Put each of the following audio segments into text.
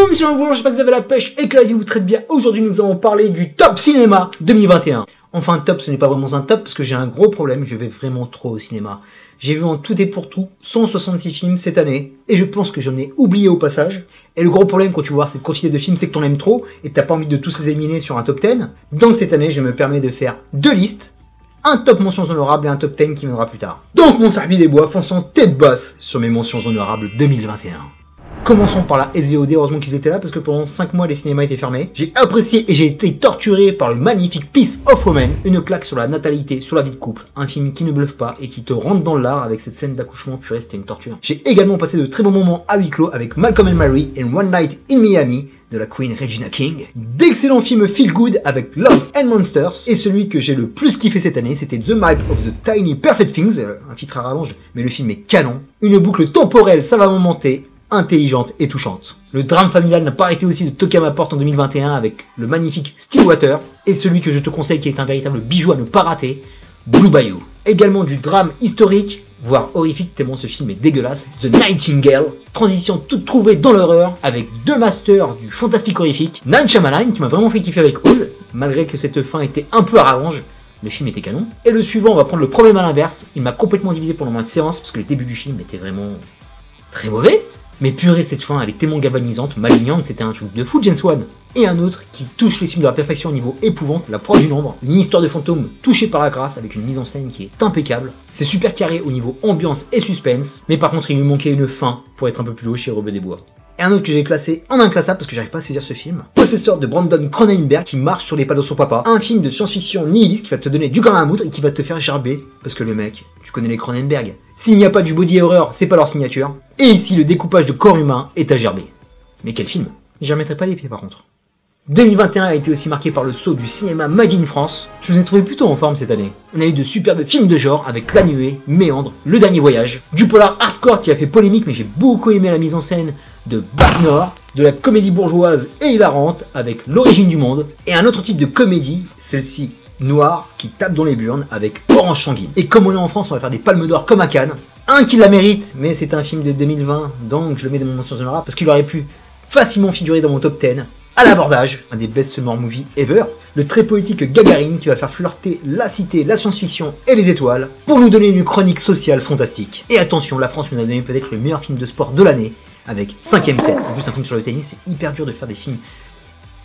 Yo, monsieur le bonjour, j'espère que vous avez la pêche et que la vie vous traite bien. Aujourd'hui, nous allons parler du Top Cinéma 2021. Enfin, top, ce n'est pas vraiment un top parce que j'ai un gros problème, je vais vraiment trop au cinéma. J'ai vu en tout et pour tout 166 films cette année et je pense que j'en ai oublié au passage. Et le gros problème quand tu vois cette quantité de films, c'est que t'en aimes trop et t'as pas envie de tous les éliminer sur un top 10. Donc cette année, je me permets de faire deux listes. Un top mentions honorables et un top 10 qui viendra plus tard. Donc mon Sarbi des Bois fonçant tête basse sur mes mentions honorables 2021. Commençons par la SVOD, heureusement qu'ils étaient là parce que pendant 5 mois les cinémas étaient fermés. J'ai apprécié et j'ai été torturé par le magnifique Piece of Woman, une claque sur la natalité, sur la vie de couple, un film qui ne bluffe pas et qui te rentre dans l'art avec cette scène d'accouchement, purée c'était une torture. J'ai également passé de très bons moments à huis clos avec Malcolm and Mary et One Night in Miami de la Queen Regina King, d'excellents films feel good avec Love and Monsters, et celui que j'ai le plus kiffé cette année, c'était The Map of the Tiny Perfect Things, un titre à rallonge, mais le film est canon, une boucle temporelle savamment montée, intelligente et touchante. Le drame familial n'a pas arrêté aussi de toquer à ma porte en 2021 avec le magnifique Stillwater, et celui que je te conseille qui est un véritable bijou à ne pas rater, Blue Bayou. Également du drame historique, voire horrifique tellement ce film est dégueulasse, The Nightingale, transition toute trouvée dans l'horreur avec deux masters du fantastique horrifique, Night Shyamalan qui m'a vraiment fait kiffer avec Old, malgré que cette fin était un peu à rallonge, le film était canon. Et le suivant, on va prendre le problème à l'inverse, il m'a complètement divisé pendant ma séance parce que le début du film était vraiment très mauvais. Mais purée, cette fin, elle est tellement galvanisante, malignante, c'était un truc de fou, James Wan. Et un autre qui touche les cimes de la perfection au niveau épouvante, La proie du nombre, une histoire de fantôme touchée par la grâce avec une mise en scène qui est impeccable. C'est super carré au niveau ambiance et suspense, mais par contre il lui manquait une fin pour être un peu plus haut chez Robert des Bois. Et un autre que j'ai classé en inclassable parce que j'arrive pas à saisir ce film, Possessor de Brandon Cronenberg qui marche sur les pas de son papa, un film de science-fiction nihiliste qui va te donner du grain à moudre et qui va te faire gerber, parce que le mec, tu connais les Cronenberg, s'il n'y a pas du body horror, c'est pas leur signature, et ici le découpage de corps humain est à gerber. Mais quel film! J'y remettrai pas les pieds par contre. 2021 a été aussi marqué par le saut du cinéma Made in France. Je vous ai trouvé plutôt en forme cette année. On a eu de superbes films de genre avec La Nuée, Méandre, Le Dernier Voyage, du polar hardcore qui a fait polémique mais j'ai beaucoup aimé la mise en scène de Bac Nord, de la comédie bourgeoise et hilarante avec L'Origine du Monde, et un autre type de comédie, celle-ci noire, qui tape dans les burnes avec Orange Sanguine. Et comme on est en France, on va faire des palmes d'or comme à Cannes. Un qui la mérite, mais c'est un film de 2020, donc je le mets dans mon mention honorable parce qu'il aurait pu facilement figurer dans mon top 10. À l'abordage, un des best summer movies ever, le très poétique Gagarine qui va faire flirter la cité, la science-fiction et les étoiles pour nous donner une chronique sociale fantastique. Et attention, la France nous a donné peut-être le meilleur film de sport de l'année avec 5ème set. En plus, un film sur le tennis, c'est hyper dur de faire des films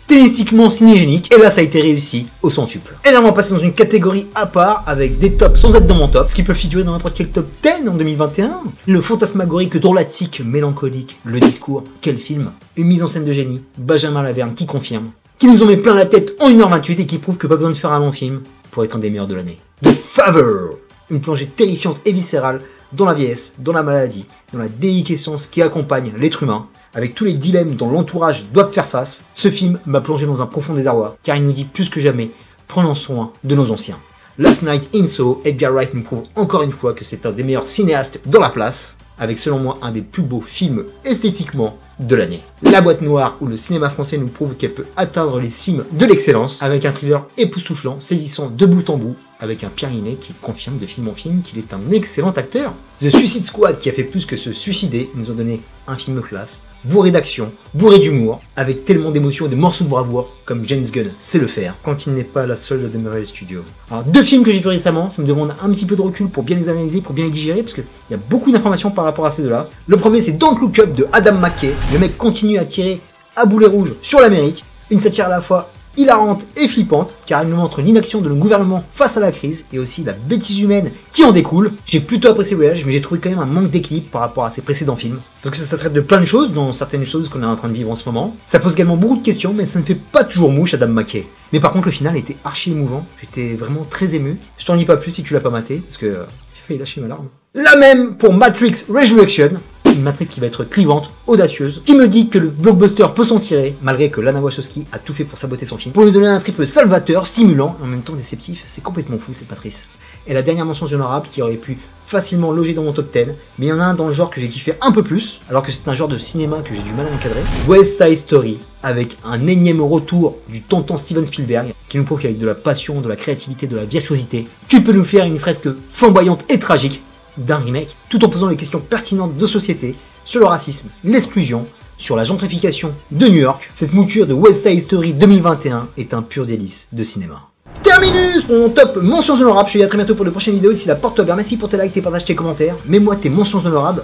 tennistiquement cinégéniques, et là ça a été réussi au centuple. Et là on va passer dans une catégorie à part avec des tops sans être dans mon top, ce qui peut figurer dans n'importe quel top 10 en 2021. Le fantasmagorique drôlatique, mélancolique, le discours, quel film. Une mise en scène de génie, Benjamin Laverne qui confirme, qui nous en met plein la tête en 1h28 et qui prouve que pas besoin de faire un long film pour être un des meilleurs de l'année. The Father, une plongée terrifiante et viscérale dans la vieillesse, dans la maladie, dans la déliquescence qui accompagne l'être humain, avec tous les dilemmes dont l'entourage doit faire face. Ce film m'a plongé dans un profond désarroi, car il nous dit plus que jamais, prenons soin de nos anciens. Last Night in Soho, Edgar Wright nous prouve encore une fois que c'est un des meilleurs cinéastes dans la place, avec selon moi un des plus beaux films esthétiquement de l'année. La boîte noire, où le cinéma français nous prouve qu'elle peut atteindre les cimes de l'excellence, avec un thriller époustouflant, saisissant de bout en bout, avec un Pierre Ninet qui confirme de film en film qu'il est un excellent acteur. The Suicide Squad, qui a fait plus que se suicider, nous a donné un film classe, bourré d'action, bourré d'humour, avec tellement d'émotions et de morceaux de bravoure, comme James Gunn sait le faire, quand il n'est pas la seule de Marvel Studios. Alors, deux films que j'ai vus récemment, ça me demande un petit peu de recul pour bien les analyser, pour bien les digérer, parce qu'il y a beaucoup d'informations par rapport à ces deux-là. Le premier, c'est Don't Look Up de Adam McKay. Le mec continue à tirer à boulet rouge sur l'Amérique, une satire à la fois hilarante et flippante, car elle nous montre l'inaction de nos gouvernements face à la crise, et aussi la bêtise humaine qui en découle. J'ai plutôt apprécié le voyage, mais j'ai trouvé quand même un manque d'équilibre par rapport à ses précédents films, parce que ça traite de plein de choses, dont certaines choses qu'on est en train de vivre en ce moment. Ça pose également beaucoup de questions, mais ça ne fait pas toujours mouche Adam McKay. Mais par contre, le final était archi émouvant, j'étais vraiment très ému. Je t'en dis pas plus si tu l'as pas maté, parce que j'ai failli lâcher ma larme. La même pour Matrix Resurrection, une matrice qui va être clivante, audacieuse, qui me dit que le blockbuster peut s'en tirer, malgré que Lana Wachowski a tout fait pour saboter son film, pour lui donner un triple salvateur, stimulant, et en même temps déceptif. C'est complètement fou cette matrice. Et la dernière mention honorable qui aurait pu facilement loger dans mon top 10, mais il y en a un dans le genre que j'ai kiffé un peu plus, alors que c'est un genre de cinéma que j'ai du mal à encadrer. West Side Story, avec un énième retour du tonton Steven Spielberg, qui nous prouve qu'avec de la passion, de la créativité, de la virtuosité, tu peux nous faire une fresque flamboyante et tragique d'un remake, tout en posant les questions pertinentes de société sur le racisme, l'exclusion, sur la gentrification de New York, cette mouture de West Side Story 2021 est un pur délice de cinéma. Terminus pour mon top mentions honorables. Je te dis à très bientôt pour de prochaines vidéos. D'ici là, porte-toi bien. Merci pour tes likes, tes partages, tes commentaires. Mets-moi tes mentions honorables.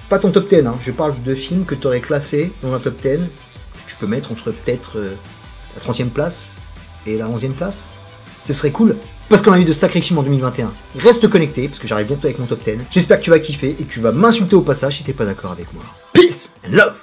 Pas ton top 10, hein. Je parle de films que tu aurais classés dans un top 10. Tu peux mettre entre peut-être la 30e place et la 11e place. Ce serait cool. Parce qu'on a eu de sacrés films en 2021. Reste connecté, parce que j'arrive bientôt avec mon top 10. J'espère que tu vas kiffer et que tu vas m'insulter au passage si t'es pas d'accord avec moi. Peace and love.